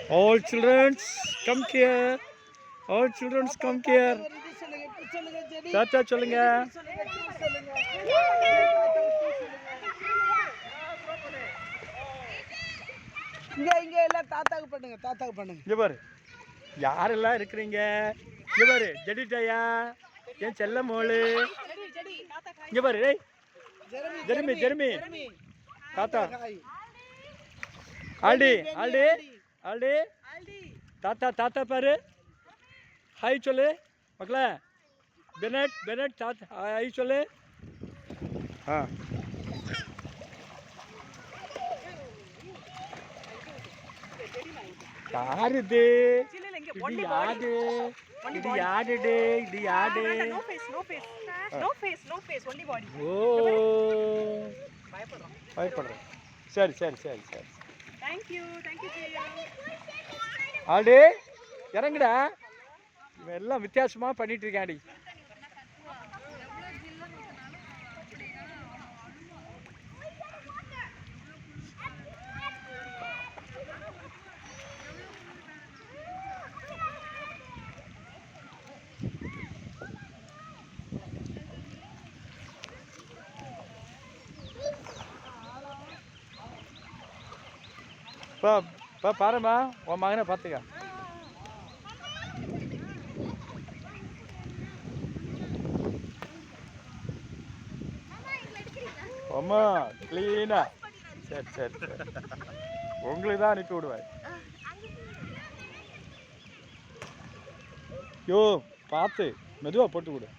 All children come here. All children come here. Tata சொல்லுங்க. இங்க எல்லாம் தாத்தாக்கு பண்ணுங்க. இங்க பாரு. யாரெல்லாம் இருக்கீங்க? இங்க பாரு. ஜெடிட்டாயா. என் செல்ல மோளு. இங்க பாரு. டேய். ஜெர்மி. தாத்தா. ஆல்டி. தாத்தா பாரு. ஹாய் சொல்லு. மக்களே. பெனட் தாத்தா ஹாய் சொல்லு. யாரு இது? யாரு? இது யாரு? No face, only body. ஓ. பயப்படுறேன். சரி. Thank you, Priya. ஆல்டி இறங்குடா. இவன் எல்லாம் வித்தியாசமா பண்ணிட்டு இருக்காடி. பாருமா உன் மகனை பார்த்துக்க. அம்மா கிளீனா. சரி உங்களுக்கு தான் அனுப்பி விடுவேன். யோ பார்த்து மெதுவாக போட்டு கொடு.